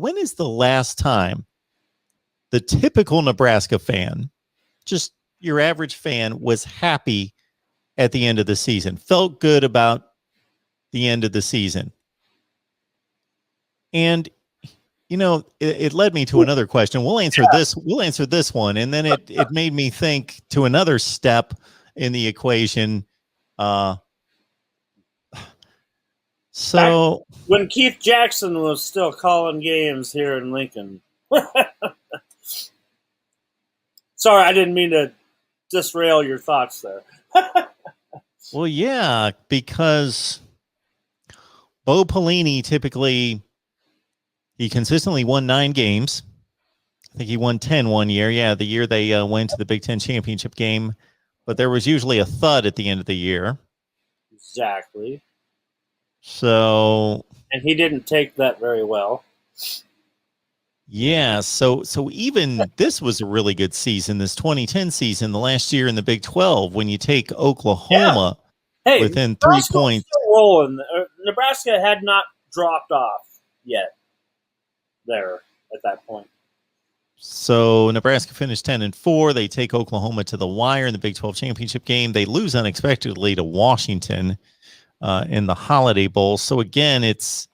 when is the last time the typical Nebraska fan, just your average fan, was happy at the end of the season, felt good about the end of the season? And it led me to another question. We'll answer this one, and then it made me think to another step in the equation. So when Keith Jackson was still calling games here in Lincoln. Sorry, I didn't mean to disrail your thoughts there. Well, yeah, because Bo Pelini he consistently won 9 games. I think he won 10 one year. Yeah, the year they went to the Big Ten championship game. But there was usually a thud at the end of the year. Exactly. So. And he didn't take that very well. Yeah, so even this was a really good season, this 2010 season, the last year in the Big 12, when you take Oklahoma within 3 points. Still rolling. Nebraska had not dropped off yet there at that point. So Nebraska finished 10-4. They take Oklahoma to the wire in the Big 12 championship game. They lose unexpectedly to Washington in the Holiday Bowl. So again, that's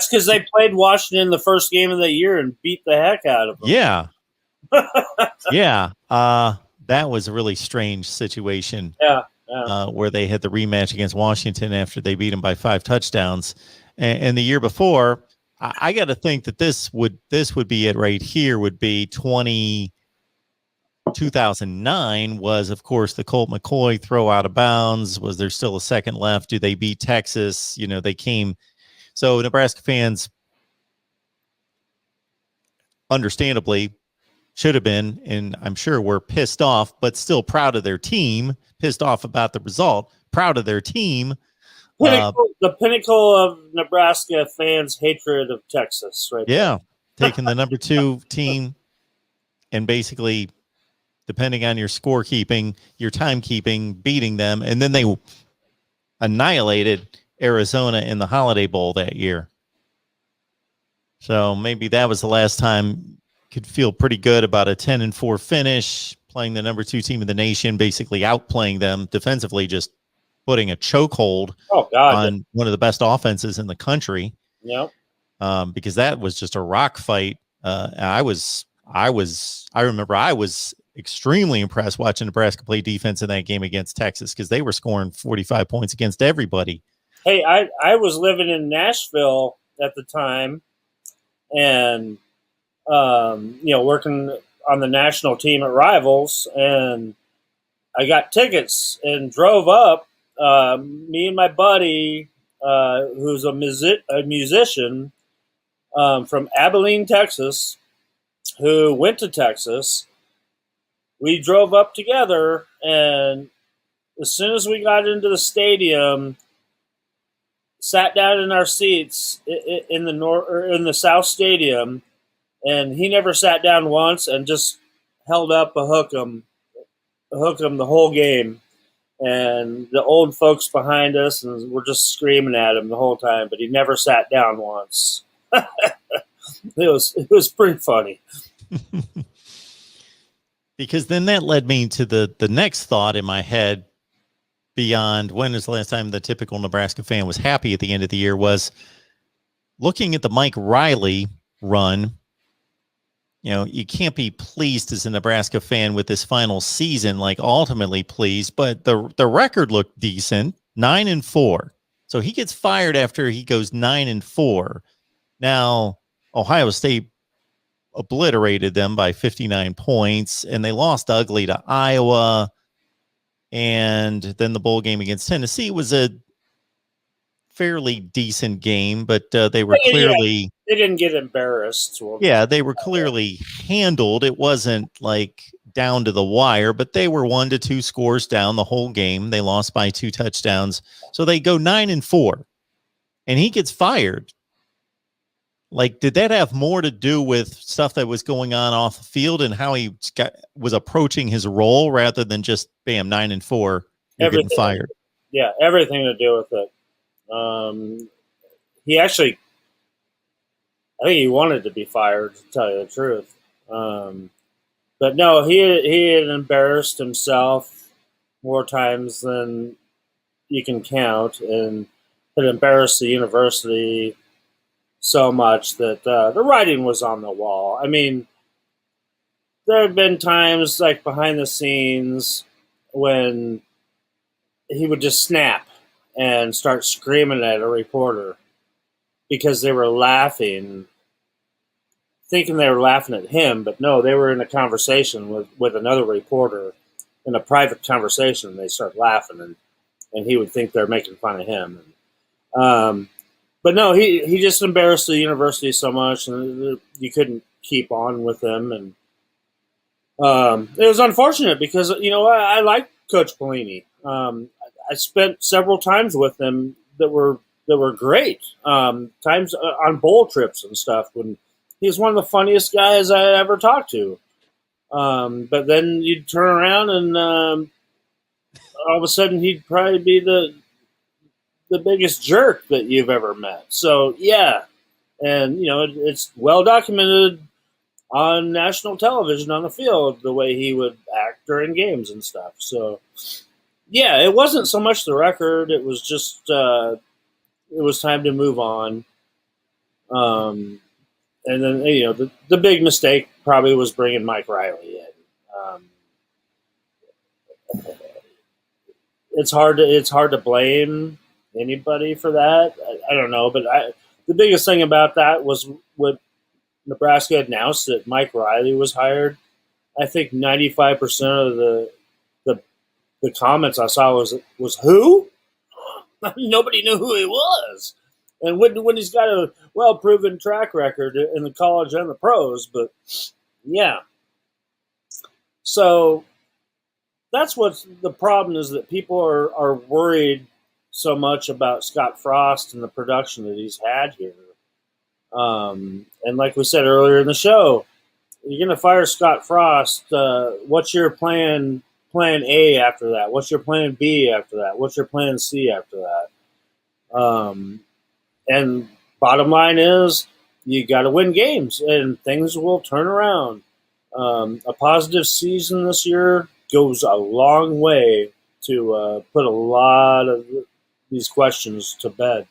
because they played Washington the first game of the year and beat the heck out of them. Yeah. Yeah. That was a really strange situation. Yeah. Where they had the rematch against Washington after they beat them by 5 touchdowns. And the year before, I got to think that this would be it right here, would be 2009 was, of course, the Colt McCoy throw out of bounds. Was there still a second left? Do they beat Texas? They came. So Nebraska fans, understandably, should have been, and I'm sure were pissed off, but still proud of their team, pissed off about the result, proud of their team. The pinnacle of Nebraska fans' hatred of Texas, right? Yeah, taking the number 2 team and basically, depending on your scorekeeping, your timekeeping, beating them, and then they annihilated Arizona in the Holiday Bowl that year. So maybe that was the last time could feel pretty good about a 10-4 finish, playing the number 2 team in the nation, basically outplaying them defensively, just putting a chokehold on one of the best offenses in the country. Yeah. Because that was just a rock fight. I remember I was extremely impressed watching Nebraska play defense in that game against Texas, because they were scoring 45 points against everybody. Hey, I was living in Nashville at the time, and working on the national team at Rivals, and I got tickets and drove up. Me and my buddy, who's a musician from Abilene, Texas, who went to Texas. We drove up together, and as soon as we got into the stadium, sat down in our seats in the South Stadium, and he never sat down once and just held up a hook 'em the whole game. And the old folks behind us and were just screaming at him the whole time, but he never sat down once. It was pretty funny. Because then that led me to the next thought in my head, beyond when was the last time the typical Nebraska fan was happy at the end of the year, was looking at the Mike Riley run. You can't be pleased as a Nebraska fan with this final season, like ultimately pleased, but the record looked decent, 9-4. So he gets fired after he goes 9-4. Now, Ohio State obliterated them by 59 points, and they lost ugly to Iowa. And then the bowl game against Tennessee was a fairly decent game, but they were clearly... They didn't get embarrassed. Yeah, they were clearly handled. It wasn't like down to the wire, but they were 1-2 scores down the whole game. They lost by 2 touchdowns. So they go 9-4, and he gets fired. Like, did that have more to do with stuff that was going on off the field and how he was approaching his role, rather than just, bam, 9-4, you're getting fired? Yeah, everything to do with it. He actually I think he wanted to be fired, to tell you the truth. But no, he had embarrassed himself more times than you can count, and had embarrassed the university so much that the writing was on the wall. I mean, there had been times like behind the scenes when he would just snap and start screaming at a reporter because they were laughing, thinking they were laughing at him, but no, they were in a conversation with another reporter in a private conversation. And they start laughing, and he would think they're making fun of him. But no, he just embarrassed the university so much, and you couldn't keep on with him. And it was unfortunate because I like Coach Pelini. I spent several times with him that were great. Times on bowl trips and stuff when he was one of the funniest guys I ever talked to. But then you'd turn around and all of a sudden he'd probably be the biggest jerk that you've ever met. So yeah, and it's well documented on national television on the field the way he would act during games and stuff. So yeah, it wasn't so much the record; it was just it was time to move on. And then the big mistake probably was bringing Mike Riley in. It's hard to blame anybody for that. I don't know, but the biggest thing about that was when Nebraska announced that Mike Riley was hired. I think 95% of the comments I saw was who? Nobody knew who he was. And when he's got a well-proven track record in the college and the pros, but yeah. So that's what the problem is, that people are worried so much about Scott Frost and the production that he's had here. And like we said earlier in the show, you're going to fire Scott Frost. What's your plan A after that? What's your plan B after that? What's your plan C after that? And bottom line is, you got to win games, and things will turn around. A positive season this year goes a long way to put a lot of these questions to bed.